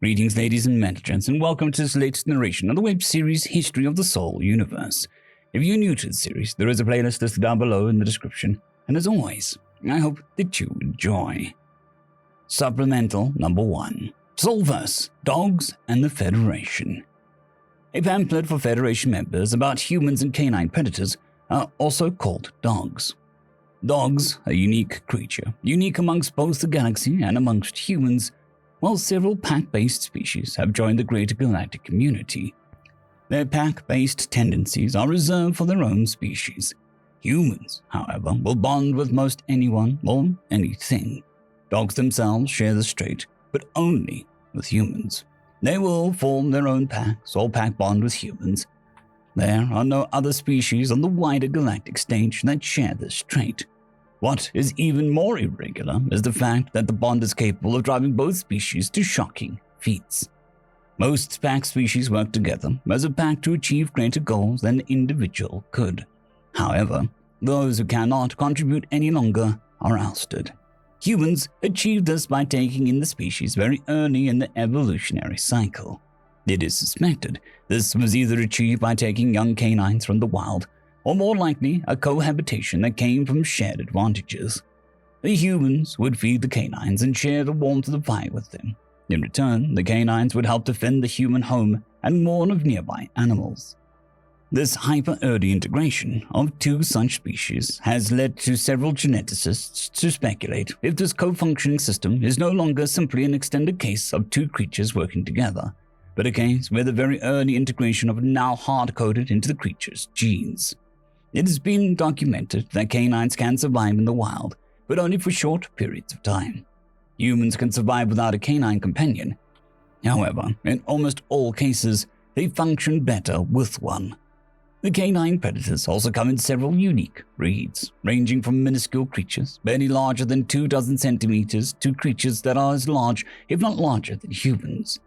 Greetings, ladies and gents, and welcome to this latest narration of the web series History of the Soul Universe. If you're new to the series, there is a playlist listed down below in the description, and as always, I hope that you enjoy. Supplemental number 1. Soulverse, Dogs and the Federation. A pamphlet for Federation members about humans and canine predators are also called dogs. Dogs, a unique creature, unique amongst both the galaxy and amongst humans, while several pack-based species have joined the greater galactic community. Their pack-based tendencies are reserved for their own species. Humans, however, will bond with most anyone or anything. Dogs themselves share this trait, but only with humans. They will form their own packs or pack bond with humans. There are no other species on the wider galactic stage that share this trait. What is even more irregular is the fact that the bond is capable of driving both species to shocking feats. Most pack species work together as a pack to achieve greater goals than an individual could. However, those who cannot contribute any longer are ousted. Humans achieved this by taking in the species very early in the evolutionary cycle. It is suspected this was either achieved by taking young canines from the wild, or more likely a cohabitation that came from shared advantages. The humans would feed the canines and share the warmth of the fire with them. In return, the canines would help defend the human home and warn of nearby animals. This hyper-early integration of two such species has led to several geneticists to speculate if this co-functioning system is no longer simply an extended case of two creatures working together, but a case where the very early integration of now hard-coded into the creature's genes. It has been documented that canines can survive in the wild, but only for short periods of time. Humans can survive without a canine companion. However, in almost all cases, they function better with one. The canine predators also come in several unique breeds, ranging from minuscule creatures, barely larger than 24 centimeters, to creatures that are as large, if not larger, than humans.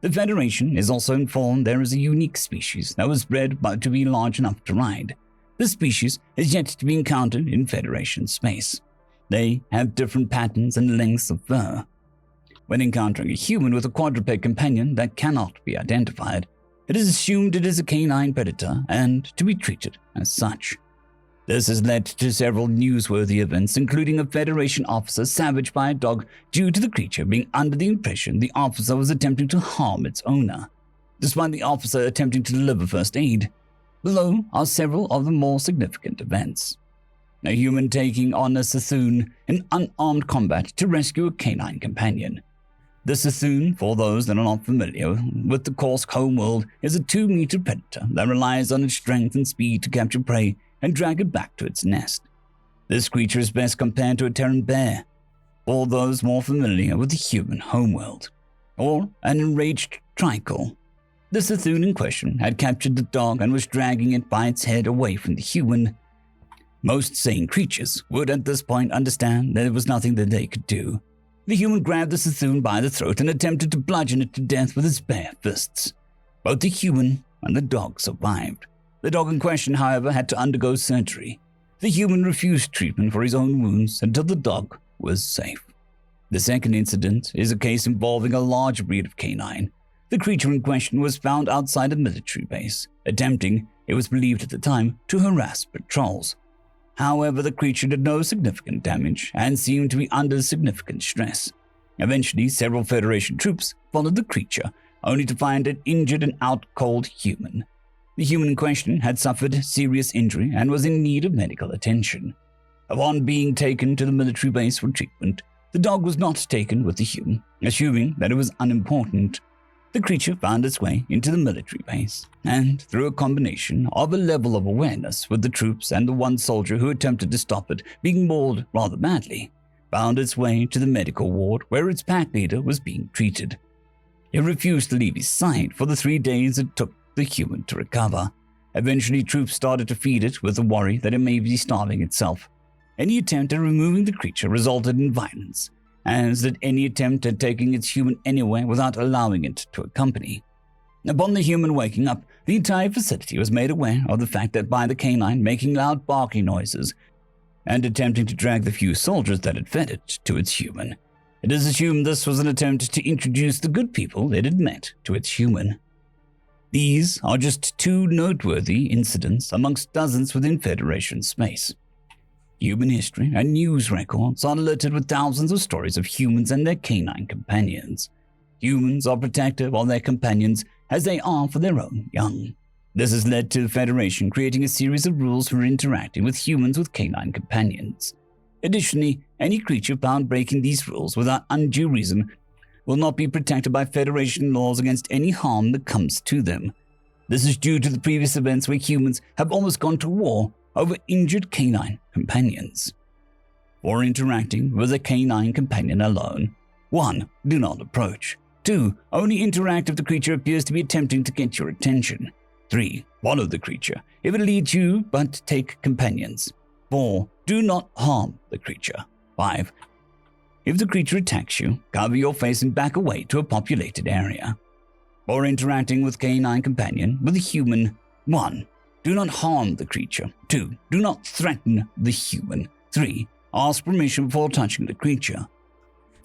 The Federation is also informed there is a unique species that was bred to be large enough to ride. This species is yet to be encountered in Federation space. They have different patterns and lengths of fur. When encountering a human with a quadruped companion that cannot be identified, it is assumed it is a canine predator and to be treated as such. This has led to several newsworthy events, including a Federation officer savaged by a dog due to the creature being under the impression the officer was attempting to harm its owner, despite the officer attempting to deliver first aid. Below are several of the more significant events. A human taking on a Sithun in unarmed combat to rescue a canine companion. The Sithun, for those that are not familiar with the Korsk homeworld, is a 2-meter predator that relies on its strength and speed to capture prey and drag it back to its nest. This creature is best compared to a Terran bear, for those more familiar with the human homeworld, or an enraged tricle. The Sithun in question had captured the dog and was dragging it by its head away from the human. Most sane creatures would at this point understand there was nothing that they could do. The human grabbed the Sithun by the throat and attempted to bludgeon it to death with his bare fists. Both the human and the dog survived. The dog in question, however, had to undergo surgery. The human refused treatment for his own wounds until the dog was safe. The second incident is a case involving a large breed of canine. The creature in question was found outside a military base, attempting, it was believed at the time, to harass patrols. However, the creature did no significant damage and seemed to be under significant stress. Eventually, several Federation troops followed the creature, only to find an injured and out-cold human. The human in question had suffered serious injury and was in need of medical attention. Upon being taken to the military base for treatment, the dog was not taken with the human, assuming that it was unimportant. The creature found its way into the military base, and through a combination of a level of awareness with the troops and the one soldier who attempted to stop it being mauled rather badly, found its way to the medical ward where its pack leader was being treated. It refused to leave his side for the 3 days it took the human to recover. Eventually, troops started to feed it with the worry that it may be starving itself. Any attempt at removing the creature resulted in violence, as did any attempt at taking its human anywhere without allowing it to accompany. Upon the human waking up, the entire facility was made aware of the fact that by the canine making loud barking noises and attempting to drag the few soldiers that had fed it to its human. It is assumed this was an attempt to introduce the good people it had met to its human. These are just two noteworthy incidents amongst dozens within Federation space. Human history and news records are littered with thousands of stories of humans and their canine companions. Humans are protective of their companions as they are for their own young. This has led to the Federation creating a series of rules for interacting with humans with canine companions. Additionally, any creature found breaking these rules without undue reason will not be protected by Federation laws against any harm that comes to them. This is due to the previous events where humans have almost gone to war over injured canine companions. For interacting with a canine companion alone, 1. Do not approach. 2. Only interact if the creature appears to be attempting to get your attention. 3. Follow the creature if it leads you, but take companions. 4. Do not harm the creature. 5. If the creature attacks you, cover your face and back away to a populated area. For interacting with canine companion with a human, 1. Do not harm the creature. 2. Do not threaten the human. 3. Ask permission before touching the creature.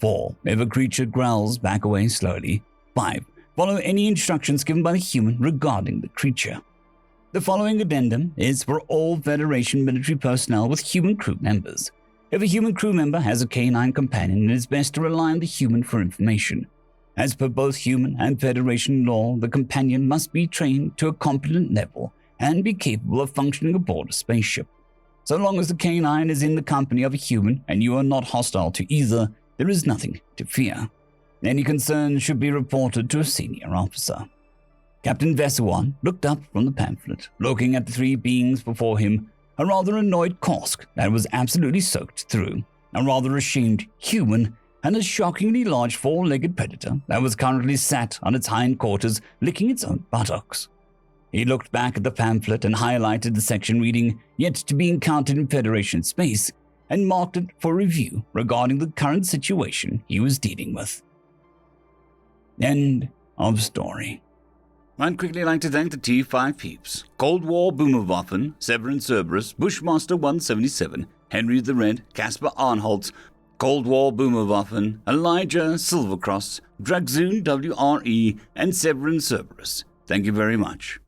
4. If a creature growls, back away slowly. 5. Follow any instructions given by the human regarding the creature. The following addendum is for all Federation military personnel with human crew members. If a human crew member has a canine companion, it is best to rely on the human for information. As per both human and Federation law, the companion must be trained to a competent level and be capable of functioning aboard a spaceship. So long as the canine is in the company of a human and you are not hostile to either, there is nothing to fear. Any concerns should be reported to a senior officer. Captain Vesewan looked up from the pamphlet, looking at the three beings before him, a rather annoyed Korsk that was absolutely soaked through, a rather ashamed human, and a shockingly large four-legged predator that was currently sat on its hindquarters licking its own buttocks. He looked back at the pamphlet and highlighted the section reading, "Yet to be encountered in Federation space," and marked it for review regarding the current situation he was dealing with. End of story. I'd quickly like to thank the T5 peeps: Cold War Boomerwaffen, Sevaren Serberous, Bushmaster 177, Henry the Red, Casper Arnholtz, Cold War Boomerwaffen, Elijah Silvercross, Dragzoon W.R.E, and Sevaren Serberous. Thank you very much.